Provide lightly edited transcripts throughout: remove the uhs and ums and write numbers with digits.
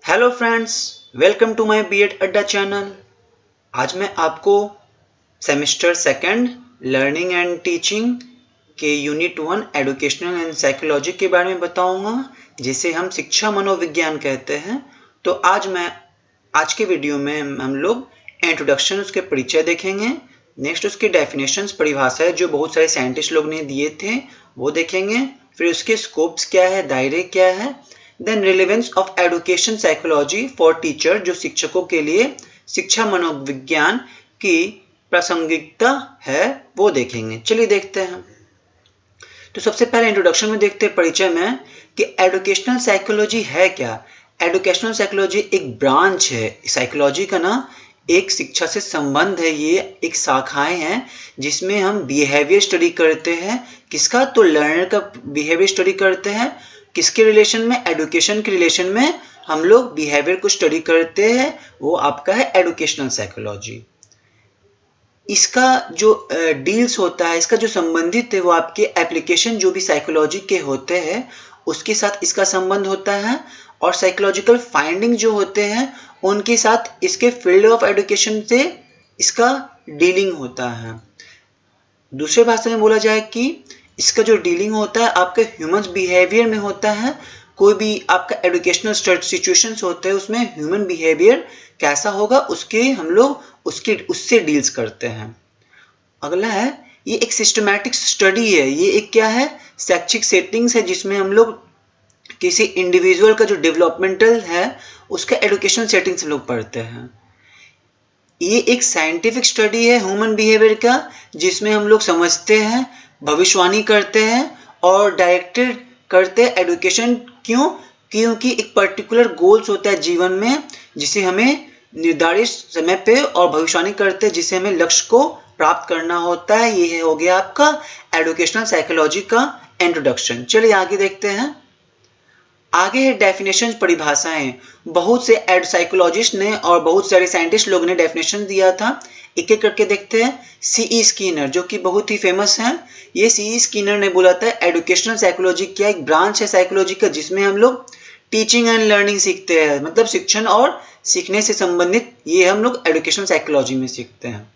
Hello friends, welcome to my B Ed Adda channel. आज मैं आपको semester second learning and teaching के यूनिट 1 एजुकेशनल एंड साइकोलॉजी के बारे में बताऊंगा, जिसे हम शिक्षा मनोविज्ञान कहते हैं। तो आज के वीडियो में हम लोग इंट्रोडक्शन, उसके परिचय देखेंगे। नेक्स्ट उसके डेफिनेशंस, परिभाषाएं जो बहुत सारे साइंटिस्ट लोग ने दिए थे वो देखेंगे। फिर उसके स्कोप्स क्या है, दायरे क्या है। Then relevance of education psychology for teacher, जो शिक्षकों के लिए शिक्षा मनोविज्ञान की प्रासंगिकता है वो देखेंगे। चलिए देखते हैं। तो सबसे पहले इंट्रोडक्शन में देखते हैं, परिचय में, कि एजुकेशनल साइकोलॉजी है क्या। एजुकेशनल साइकोलॉजी एक ब्रांच है साइकोलॉजी का ना, एक शिक्षा से संबंध है। ये एक शाखाएं हैं जिसमें हम बिहेवियर स्टडी करते हैं। किसका? तो लर्नर का बिहेवियर स्टडी करते हैं। किसके रिलेशन में? एजुकेशन के रिलेशन में हम लोग बिहेवियर को स्टडी करते हैं, वो आपका है एजुकेशनल साइकोलॉजी। इसका जो डील्स होता है, इसका जो संबंधित है, वो आपके एप्लीकेशन जो भी साइकोलॉजी के होते हैं उसके साथ इसका संबंध होता है, और साइकोलॉजिकल फाइंडिंग जो होते हैं उनके साथ इसके फील्ड ऑफ एजुकेशन से इसका डीलिंग होता है। दूसरे भाषा में बोला जाए कि इसका जो डीलिंग होता है आपके ह्यूमन बिहेवियर में होता है। कोई भी आपका एजुकेशनल सिचुएशंस होते हैं उसमें ह्यूमन बिहेवियर कैसा होगा उसके हम लोग उससे डील्स करते हैं। अगला है, ये एक सिस्टमैटिक स्टडी है। ये एक क्या है? शैक्षिक सेटिंग्स है जिसमें हम लोग किसी इंडिविजुअल का जो डेवलपमेंटल है उसका एजुकेशन सेटिंग्स लोग पढ़ते हैं। ये एक साइंटिफिक स्टडी है ह्यूमन बिहेवियर का, जिसमें हम लोग समझते हैं, भविष्यवाणी करते हैं और डायरेक्टेड करते हैं एजुकेशन। क्यों? क्योंकि एक पर्टिकुलर गोल्स होता है जीवन में जिसे हमें निर्धारित समय पे, और भविष्यवाणी करते हैं जिसे हमें लक्ष्य को प्राप्त करना होता है। ये हो गया आपका एजुकेशनल साइकोलॉजी का इंट्रोडक्शन। चलिए आगे देखते हैं। आगे है डेफिनेशन, परिभाषाएं। बहुत से साइकोलॉजिस्ट ने और बहुत सारे साइंटिस्ट लोग ने डेफिनेशन दिया था। एक एक करके देखते हैं। C.E. स्किनर, जो कि बहुत ही फेमस हैं, ये C.E. स्किनर ने बोला था एजुकेशनल साइकोलॉजी क्या एक ब्रांच है साइकोलॉजी का जिसमें हम लोग टीचिंग एंड लर्निंग सीखते हैं, मतलब शिक्षण और सीखने से संबंधित ये हम लोग एजुकेशनल साइकोलॉजी में सीखते हैं।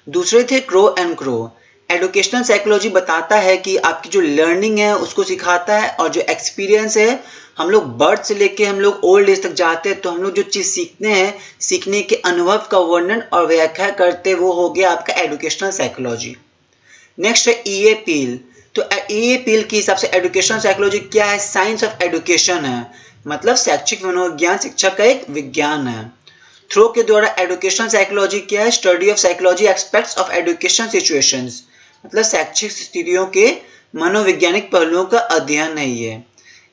दूसरे थे crow and crow. Educational psychology बताता है कि आपकी जो लर्निंग है उसको सिखाता है, और जो एक्सपीरियंस है, हम लोग बर्थ से लेके हम लोग ओल्ड एज तक जाते हैं तो हम लोग जो चीज़ सीखते हैं, सीखने के अनुभव का वर्णन और व्याख्या करते हैं, वो हो गया आपका एजुकेशनल साइकोलॉजी। नेक्स्ट है E.A. पील। तो E.A. पील के हिसाब से एजुकेशनल साइकोलॉजी क्या है? साइंस ऑफ एजुकेशन है, मतलब शैक्षिक मनोविज्ञान शिक्षा का एक विज्ञान है। थ्रो के द्वारा एजुकेशनल साइकोलॉजी क्या है? Study of psychology aspects of education situations, मतलब शैक्षिक स्थितियों के मनोवैज्ञानिक पहलुओं का अध्ययन है ये।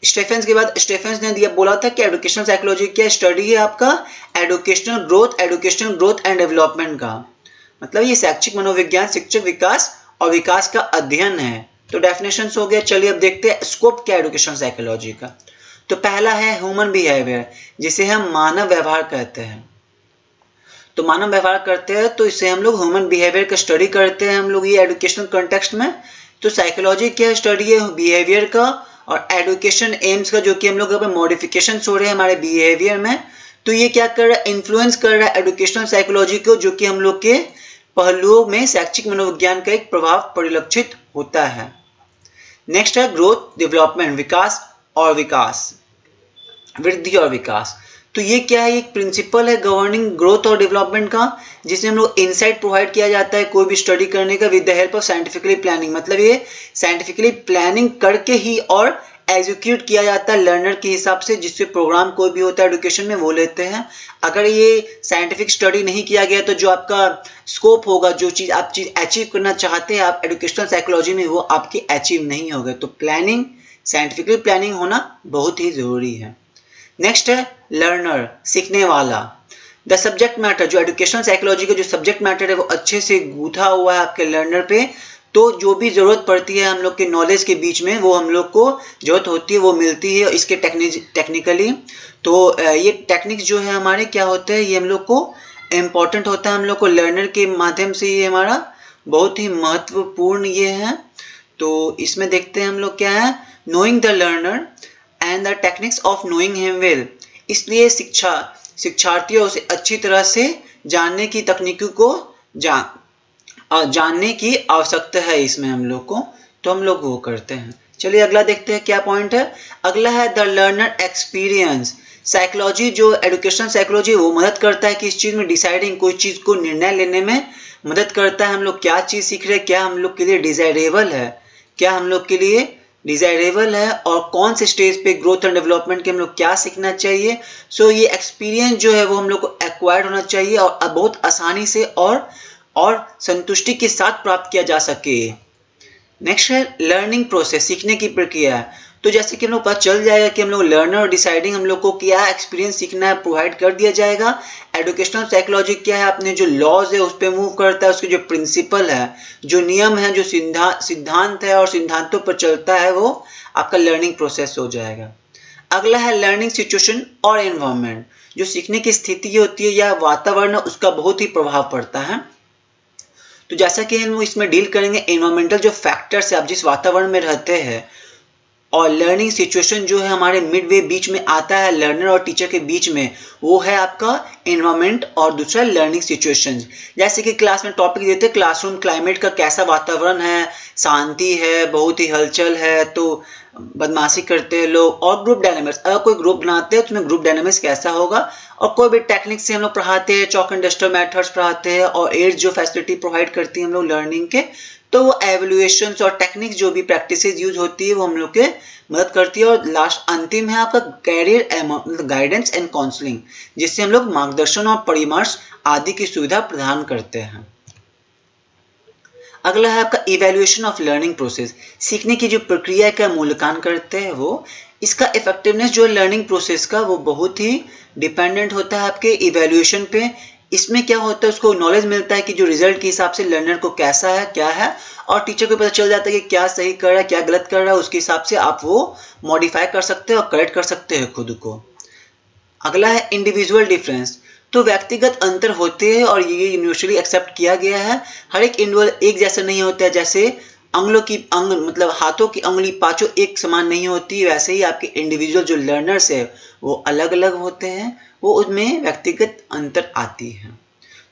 स्टेफेंस के बाद स्टेफेंस ने बोला था कि एजुकेशनल साइकोलॉजी क्या स्टडी है आपका एजुकेशनल ग्रोथ एंड डेवलपमेंट का, मतलब ये शैक्षिक मनोविज्ञान शिक्षक विकास और विकास का अध्ययन है। तो डेफिनेशंस हो गया। चलिए अब देखते हैं स्कोप क्या एजुकेशनल साइकोलॉजी का। तो पहला है ह्यूमन बिहेवियर, जिसे हम मानव व्यवहार कहते हैं। तो मानव व्यवहार करते हैं तो इससे हम लोग ह्यूमन बिहेवियर का स्टडी करते हैं हम लोग ये एजुकेशनल कॉन्टेक्स्ट में। तो साइकोलॉजी क्या स्टडी है? बिहेवियर का, और एजुकेशन एम्स का, जो कि हम लोग मॉडिफिकेशन हो रहे हैं हमारे बिहेवियर में। तो ये क्या कर रहा है? इन्फ्लुएंस कर रहा है एजुकेशनल साइकोलॉजी को, जो कि हम लोग के पहलुओं में शैक्षिक मनोविज्ञान का एक प्रभाव परिलक्षित होता है। नेक्स्ट है ग्रोथ डेवलपमेंट, वृद्धि और विकास। तो ये क्या है? एक प्रिंसिपल है गवर्निंग ग्रोथ और डेवलपमेंट का, जिसमें हम लोग इनसाइट प्रोवाइड किया जाता है कोई भी स्टडी करने का with the help of scientifically planning, मतलब ये साइंटिफिकली प्लानिंग करके ही और एग्जीक्यूट किया जाता है लर्नर के हिसाब से, जिससे प्रोग्राम कोई भी होता है एजुकेशन में वो लेते हैं। अगर ये साइंटिफिक स्टडी नहीं किया गया तो जो आपका स्कोप होगा, जो चीज़ आप अचीव करना चाहते हैं आप एजुकेशनल साइकोलॉजी में, वो आपकी अचीव नहीं होगा। तो प्लानिंग, साइंटिफिकली प्लानिंग होना बहुत ही जरूरी है। नेक्स्ट है लर्नर, सीखने वाला। द सब्जेक्ट मैटर, जो एजुकेशनल साइकोलॉजी का जो सब्जेक्ट मैटर है वो अच्छे से गूंथा हुआ है आपके लर्नर पे। तो जो भी जरूरत पड़ती है हम लोग के नॉलेज के बीच में, वो हम लोग को जरूरत होती है वो मिलती है इसके टेक्निकली। तो ये टेक्निक्स जो है हमारे क्या होते हैं, ये हम लोग को इम्पोर्टेंट होता है, हम लोग को लर्नर के माध्यम से ये हमारा बहुत ही महत्वपूर्ण ये है। तो इसमें देखते हैं हम लोग क्या है, knowing the learner and the techniques of knowing him well. इसलिए शिक्षार्थियों से अच्छी तरह से जानने की तकनीकों को जानने की आवश्यकता है इसमें हम लोग को, तो हम लोग वो करते हैं। चलिए अगला देखते हैं क्या पॉइंट है। अगला है द लर्नर एक्सपीरियंस। साइकोलॉजी जो एजुकेशनल साइकोलॉजी वो मदद करता है कि इस चीज में डिसाइडिंग, कोई चीज को निर्णय लेने में मदद करता है। हम लोग क्या चीज सीख रहे हैं, क्या हम लोग के लिए डिजायरेबल है, क्या हम लोग के लिए डिजायरेबल है, और कौन से स्टेज पे ग्रोथ एंड डेवलपमेंट के हम लोग क्या सीखना चाहिए। सो ये एक्सपीरियंस जो है वो हम लोग को एक्वायर्ड होना चाहिए और बहुत आसानी से और संतुष्टि के साथ प्राप्त किया जा सके। नेक्स्ट है लर्निंग प्रोसेस, सीखने की प्रक्रिया। तो जैसे कि हम लोग पता चल जाएगा कि हम लोग लर्नर और डिसाइडिंग हम लोग को क्या एक्सपीरियंस सीखना है प्रोवाइड कर दिया जाएगा। एजुकेशनल साइकोलॉजी क्या है, अपने जो लॉज है उस पर मूव करता है, उसके जो प्रिंसिपल है, जो नियम है, जो सिद्धांत है और सिद्धांतों पर चलता है, वो आपका लर्निंग प्रोसेस हो जाएगा। अगला है लर्निंग सिचुएशन और एनवायरनमेंट। जो सीखने की स्थिति होती है या वातावरण, उसका बहुत ही प्रभाव पड़ता है। तो जैसा कि हम इसमें डील करेंगे एनवायरमेंटल जो फैक्टर्स है, आप जिस वातावरण में रहते हैं, और लर्निंग सिचुएशन जो है हमारे मिडवे बीच में आता है लर्नर और टीचर के बीच में, वो है आपका एनवायरनमेंट और दूसरा लर्निंग सिचुएशन। जैसे कि क्लास में टॉपिक देते हैं क्लासरूम क्लाइमेट का कैसा वातावरण है, शांति है, बहुत ही हलचल है, तो बदमाशी करते हैं लोग, और ग्रुप डायनामिक्स, अगर कोई ग्रुप बनाते हैं तो उसमें ग्रुप डायनामिक्स कैसा होगा, और कोई भी टेक्निक से हम लोग पढ़ाते हैं, चॉक एंड डस्टर मेथड्स पढ़ाते हैं, और एड्स जो फैसिलिटी प्रोवाइड करती है हम लोग लर्निंग के, तो वो एवल्यूएशंस और टेक्निक्स जो भी प्रैक्टिसेस यूज होती है वो हम लोग के मदद करती है। और लास्ट अंतिम है आपका कैरियर गाइडेंस एंड काउंसलिंग, जिससे हम लोग मार्गदर्शन और परामर्श आदि की सुविधा प्रदान करते हैं। अगला है आपका इवैल्यूएशन ऑफ लर्निंग प्रोसेस। सीखने की जो प्रक्रिया का मूल्यांकन करते हैं वो, इसका इफेक्टिवनेस जो लर्निंग प्रोसेस का वो बहुत ही डिपेंडेंट होता है आपके इवैल्यूएशन पे। इसमें क्या होता है, उसको नॉलेज मिलता है कि जो रिजल्ट के हिसाब से लर्नर को कैसा है क्या है, और टीचर को पता चल जाता है कि क्या सही कर रहा है क्या गलत कर रहा है, उसके हिसाब से आप वो मॉडिफाई कर सकते हैं और करेक्ट कर सकते हैं खुद को। अगला है इंडिविजुअल डिफरेंस। तो व्यक्तिगत अंतर होते हैं और ये यूनिवर्सली एक्सेप्ट किया गया है। हर एक इंडिविजुअल एक जैसा नहीं होता है, जैसे मतलब हाथों की अंगुली पांचों एक समान नहीं होती, वैसे ही आपके इंडिविजुअल जो लर्नर्स है वो अलग अलग होते हैं, वो उनमें व्यक्तिगत अंतर आती है।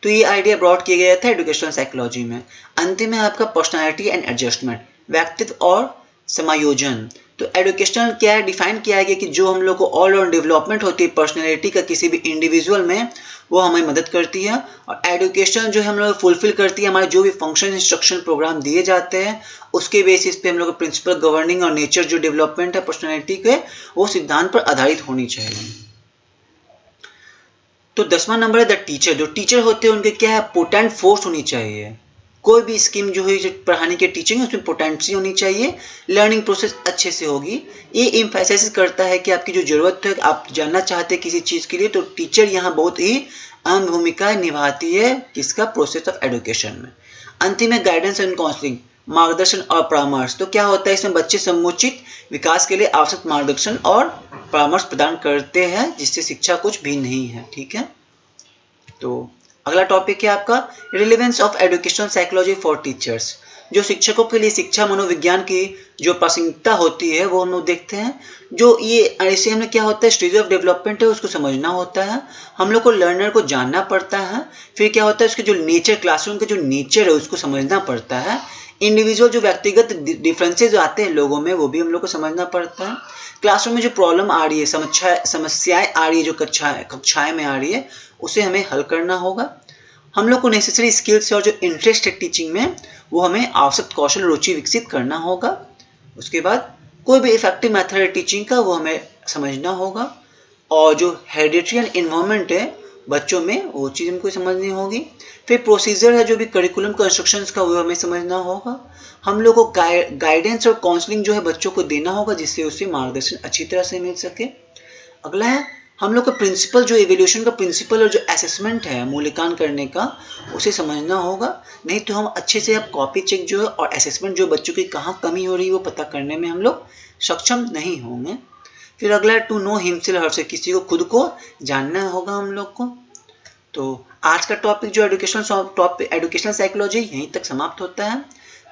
तो ये आइडिया ब्रॉड किया गया था एजुकेशनल साइकोलॉजी में। अंतिम है आपका पर्सनालिटी एंड एडजस्टमेंट, व्यक्तित्व और समायोजन। तो एजुकेशनल क्या है, डिफाइन किया गया कि जो हम लोग को ऑल राउंड डेवलपमेंट होती है पर्सनैलिटी का किसी भी इंडिविजुअल में, वो हमें मदद करती है। और एजुकेशन जो हम लोग फुलफिल करती है हमारे जो भी फंक्शन इंस्ट्रक्शन प्रोग्राम दिए जाते हैं, उसके बेसिस पे हम लोग प्रिंसिपल गवर्निंग और नेचर जो डेवलपमेंट है पर्सनैलिटी के, वो सिद्धांत पर आधारित होनी चाहिए। तो 10वां नंबर है द टीचर। जो टीचर होते हैं उनके क्या है, पोटेंट फोर्स होनी चाहिए। कोई भी स्कीम जो है पढ़ाने की टीचिंग उसमें पोटेंसी होनी चाहिए, लर्निंग प्रोसेस अच्छे से होगी। ये एम्फेसाइज करता है कि आपकी जो जरूरत है, आप जानना चाहते हैं किसी चीज के लिए, तो टीचर यहाँ बहुत ही अहम भूमिका निभाती है किसका, प्रोसेस ऑफ एजुकेशन में। अंतिम है गाइडेंस एंड काउंसलिंग, मार्गदर्शन और परामर्श। तो क्या होता है इसमें, बच्चे समुचित विकास के लिए आवश्यक मार्गदर्शन और परामर्श प्रदान करते हैं, जिससे शिक्षा कुछ भी नहीं है। ठीक है, तो अगला टॉपिक है आपका relevance of educational psychology for teachers. जो शिक्षकों के लिए शिक्षा मनोविज्ञान की जो प्रासंगिकता होती है वो हम लोग देखते हैं। जो ये ऐसे हमें क्या होता है, स्टेज ऑफ डेवलपमेंट है उसको समझना होता है, हम लोग को लर्नर को जानना पड़ता है। फिर क्या होता है, उसके जो नेचर, क्लासरूम के जो नेचर है उसको समझना पड़ता है। इंडिविजुअल जो व्यक्तिगत डिफरेंसेज आते हैं लोगों में, वो भी हम लोग को समझना पड़ता है। क्लासरूम में जो प्रॉब्लम आ रही है, समस्याएं आ रही है जो कक्षाएं में आ रही है, उसे हमें हल करना होगा। हम लोग को नेसेसरी स्किल्स और जो इंटरेस्ट है टीचिंग में, वो हमें आवश्यक कौशल रुचि विकसित करना होगा। उसके बाद कोई भी इफेक्टिव मेथड है टीचिंग का, वो हमें समझना होगा। और जो हेरिडिटरी एनवायरनमेंट है बच्चों में, वो चीज़ हमको समझनी होगी। फिर प्रोसीजर है जो भी करिकुलम कंस्ट्रक्शंस का, वो हमें समझना होगा। हम लोग को गाइडेंस और काउंसलिंग जो है बच्चों को देना होगा, जिससे उसे मार्गदर्शन अच्छी तरह से मिल सके। अगला है हम लोग का प्रिंसिपल, जो इवैल्यूएशन का प्रिंसिपल और जो असेसमेंट है मूल्यांकन करने का, उसे समझना होगा। नहीं तो हम अच्छे से अब कॉपी चेक जो है और असेसमेंट जो बच्चों की कहाँ कमी हो रही है वो पता करने में हम लोग सक्षम नहीं होंगे। फिर अगला है टू नो हिमसेल्फ हर से, किसी को खुद को जानना होगा हम लोग को। तो आज का टॉपिक जो एजुकेशनल साइकोलॉजी यहीं तक समाप्त होता है।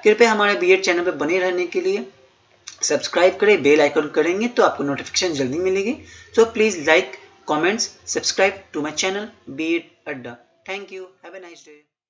कृपया हमारे बीएड चैनल पर बने रहने के लिए सब्सक्राइब करें, बेल आइकन करेंगे तो आपको नोटिफिकेशन जल्दी मिलेगी। So please like, comments, subscribe to my channel, Be It Adda. Thank you. Have a nice day.